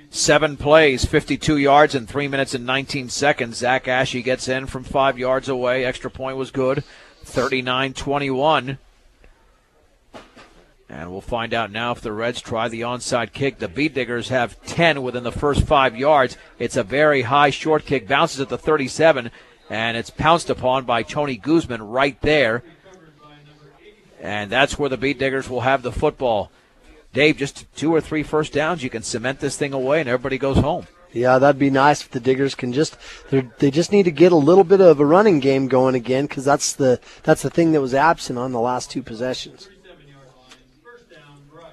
7 plays, 52 yards in 3 minutes and 19 seconds. Zach Ashe gets in from 5 yards away. Extra point was good. 39-21. And we'll find out now if the Reds try the onside kick. The Beat Diggers have 10 within the first 5 yards. It's a very high short kick. Bounces at the 37, and it's pounced upon by Tony Guzman right there. And that's where the Beat Diggers will have the football. Dave, just 2 or 3 first downs, you can cement this thing away and everybody goes home. Yeah, that'd be nice if the Diggers can they just need to get a little bit of a running game going again, because that's the thing that was absent on the last 2 possessions.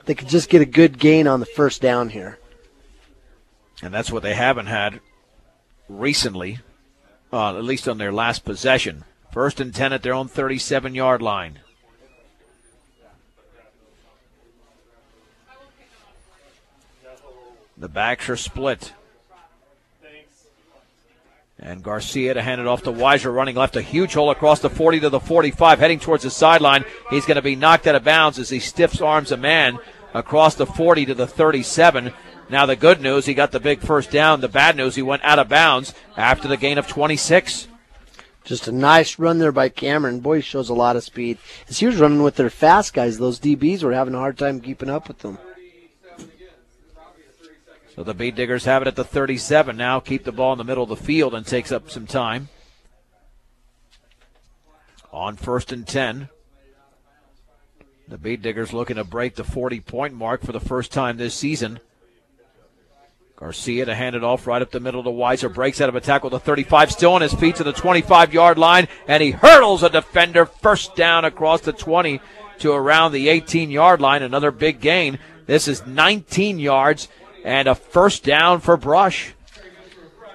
They could just get a good gain on the first down here. And that's what they haven't had recently, at least on their last possession. 1st and 10 at their own 37-yard line. The backs are split. And Garcia to hand it off to Weiser, running left, a huge hole across the 40 to the 45, heading towards the sideline. He's going to be knocked out of bounds as he stiffs arms a man across the 40 to the 37. Now the good news, he got the big first down. The bad news, he went out of bounds after the gain of 26. Just a nice run there by Cameron. Boy, he shows a lot of speed. As he was running with their fast guys, those DBs were having a hard time keeping up with them. So the Beat Diggers have it at the 37 now. Keep the ball in the middle of the field and takes up some time. On 1st and 10. The Beat Diggers looking to break the 40-point mark for the first time this season. Garcia to hand it off right up the middle to Weiser. Breaks out of a tackle to 35. Still on his feet to the 25-yard line. And he hurdles a defender. First down across the 20 to around the 18-yard line. Another big gain. This is 19 yards. And a first down for Brush.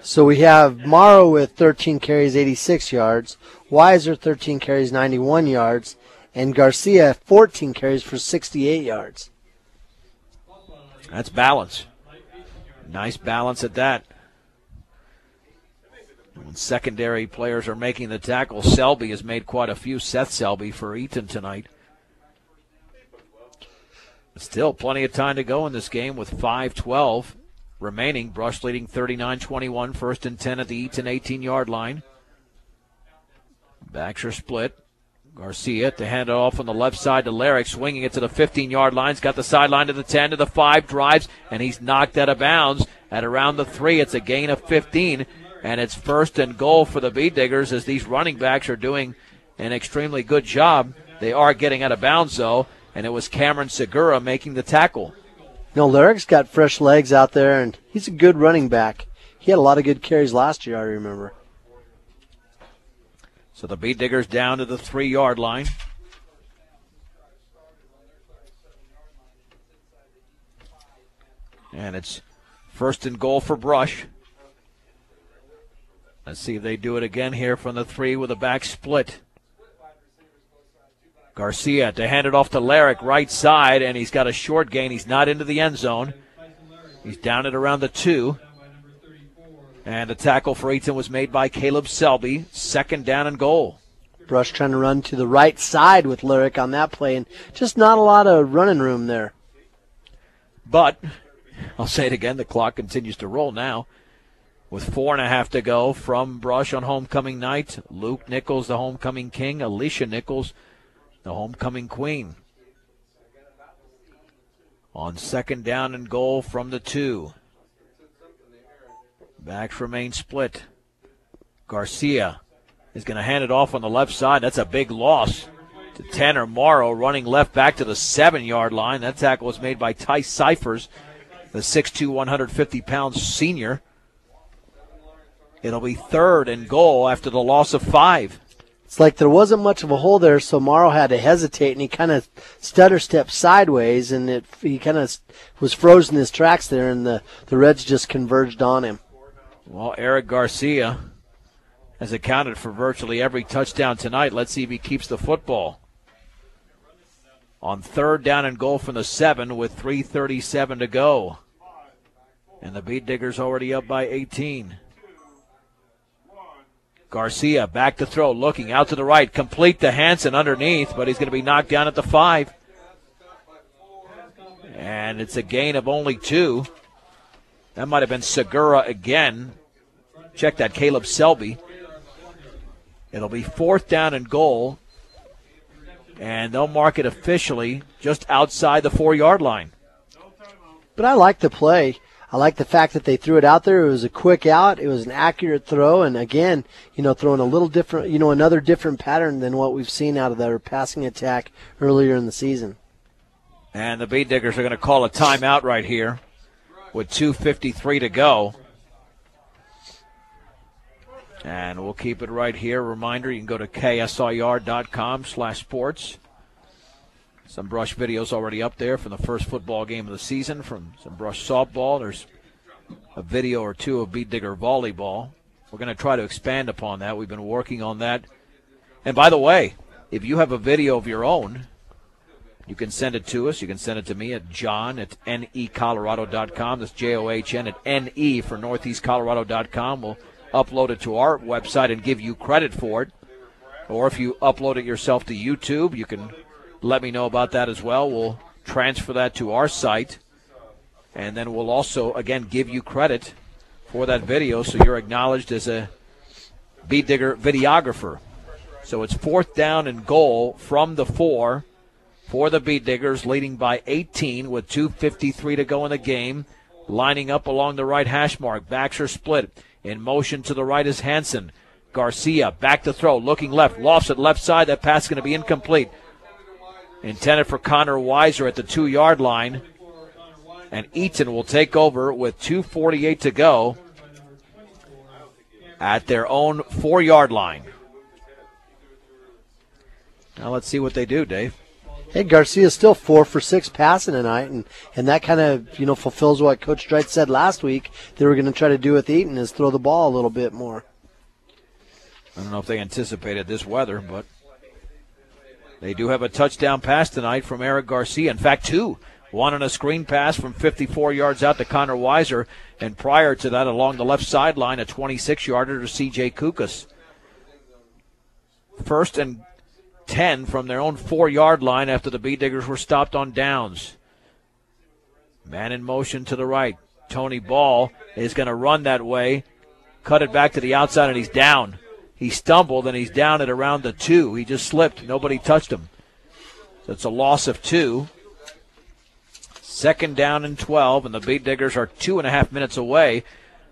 So we have Morrow with 13 carries, 86 yards. Weiser, 13 carries, 91 yards. And Garcia, 14 carries for 68 yards. That's balance. Nice balance at that. When secondary players are making the tackle, Selby has made quite a few. Seth Selby for Eaton tonight. Still plenty of time to go in this game with 5:12 remaining. Brush leading 39-21, 1st and 10 at the Eaton 18-yard line. Backs are split. Garcia to hand it off on the left side to Larrick, swinging it to the 15-yard line. He's got the sideline to the 10, to the 5, drives, and he's knocked out of bounds at around the 3. It's a gain of 15, and it's 1st and goal for the Beat Diggers as these running backs are doing an extremely good job. They are getting out of bounds, though. And it was Cameron Segura making the tackle. No, Larrick's got fresh legs out there, and he's a good running back. He had a lot of good carries last year, I remember. So the Beat Diggers down to the 3-yard line. And it's 1st and goal for Brush. Let's see if they do it again here from the 3 with a back split. Garcia to hand it off to Larrick, right side, and he's got a short gain. He's not into the end zone. He's down at around the 2. And the tackle for Eaton was made by Caleb Selby. 2nd down and goal. Brush trying to run to the right side with Larrick on that play, and just not a lot of running room there. But, I'll say it again, the clock continues to roll now. With 4.5 to go from Brush on homecoming night. Luke Nichols, the homecoming king. Alicia Nichols, the homecoming queen. On 2nd down and goal from the 2. Backs remain split. Garcia is going to hand it off on the left side. That's a big loss to Tanner Morrow, running left back to the 7-yard line. That tackle was made by Ty Cyphers, the 6'2", 150-pound senior. It'll be 3rd and goal after the loss of 5. It's like there wasn't much of a hole there, so Morrow had to hesitate, and he kind of stutter-stepped sideways, and he kind of was frozen in his tracks there, and the Reds just converged on him. Well, Eric Garcia has accounted for virtually every touchdown tonight. Let's see if he keeps the football. On 3rd down and goal from the 7 with 3:37 to go. And the Beat Diggers already up by 18. Garcia back to throw, looking out to the right, complete to Hansen underneath, but he's going to be knocked down at the 5. And it's a gain of only 2. That might have been Segura again. Check that, Caleb Selby. It'll be 4th down and goal. And they'll mark it officially just outside the 4-yard line. But I like the play. I like the fact that they threw it out there. It was a quick out. It was an accurate throw. And again, throwing a little different, another different pattern than what we've seen out of their passing attack earlier in the season. And the Beat Diggers are going to call a timeout right here with 2:53 to go. And we'll keep it right here. Reminder, you can go to ksir.com/sports. Some Brush videos already up there from the first football game of the season, from some Brush softball. There's a video or two of Beat Digger volleyball. We're going to try to expand upon that. We've been working on that. And by the way, if you have a video of your own, you can send it to us. You can send it to me at john@necolorado.com. That's JOHN at NE for northeastcolorado.com. We'll upload it to our website and give you credit for it. Or if you upload it yourself to YouTube, you can let me know about that as well. We'll transfer that to our site. And then we'll also, again, give you credit for that video so you're acknowledged as a Beat Digger videographer. So it's 4th down and goal from the 4 for the Beat Diggers, leading by 18 with 2:53 to go in the game. Lining up along the right hash mark. Backs are split. In motion to the right is Hansen. Garcia back to throw, looking left. Lofts at left side. That pass is going to be incomplete. Intended for Connor Weiser at the 2-yard line. And Eaton will take over with 2:48 to go at their own 4-yard line. Now let's see what they do, Dave. Hey, Garcia's still 4 for 6 passing tonight, and that kind of, fulfills what Coach Dreit said last week they were going to try to do with Eaton, is throw the ball a little bit more. I don't know if they anticipated this weather, but they do have a touchdown pass tonight from Eric Garcia. In fact, 2. One on a screen pass from 54 yards out to Connor Weiser, and prior to that, along the left sideline, a 26-yarder to C.J. Kukas. 1st and 10 from their own 4-yard line after the Beat Diggers were stopped on downs. Man in motion to the right. Tony Ball is going to run that way, cut it back to the outside, and he's down. He stumbled, and he's down at around the 2. He just slipped. Nobody touched him. So it's a loss of 2. 2nd down and 12, and the Beat Diggers are 2.5 minutes away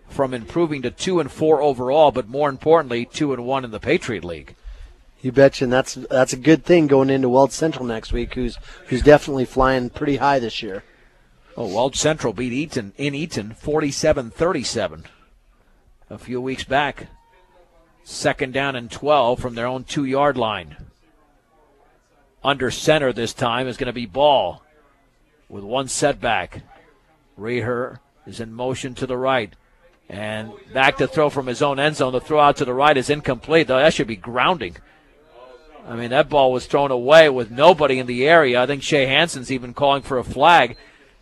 from improving to 2-4 overall, but more importantly, 2-1 in the Patriot League. You betcha, and that's a good thing going into Weld Central next week, who's definitely flying pretty high this year. Oh, Weld Central beat Eaton in Eaton 47-37 a few weeks back. 2nd down and 12 from their own 2-yard line. Under center this time is going to be Ball with one setback. Reher is in motion to the right. And back to throw from his own end zone. The throw out to the right is incomplete. That should be grounding. I mean, that ball was thrown away with nobody in the area. I think Shea Hansen's even calling for a flag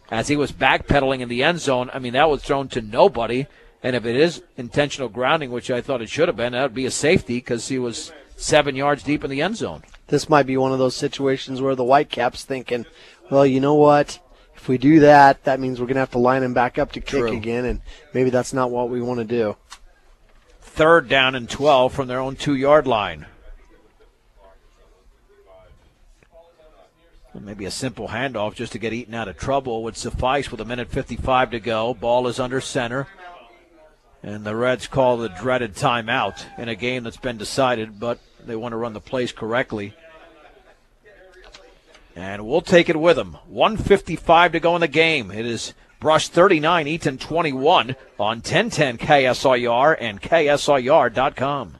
as he was backpedaling in the end zone. I mean, that was thrown to nobody. And if it is intentional grounding, which I thought it should have been, that would be a safety because he was 7 yards deep in the end zone. This might be one of those situations where the Whitecaps thinking, well, you know what? If we do that, that means we're going to have to line him back up to kick again, and maybe that's not what we want to do. 3rd down and 12 from their own 2-yard line. Maybe a simple handoff just to get Eaton out of trouble would suffice with 1:55 to go. Ball is under center. And the Reds call the dreaded timeout in a game that's been decided, but they want to run the plays correctly. And we'll take it with them. 1:55 to go in the game. It is Brush 39, Eaton 21 on 1010 KSIR and KSIR.com.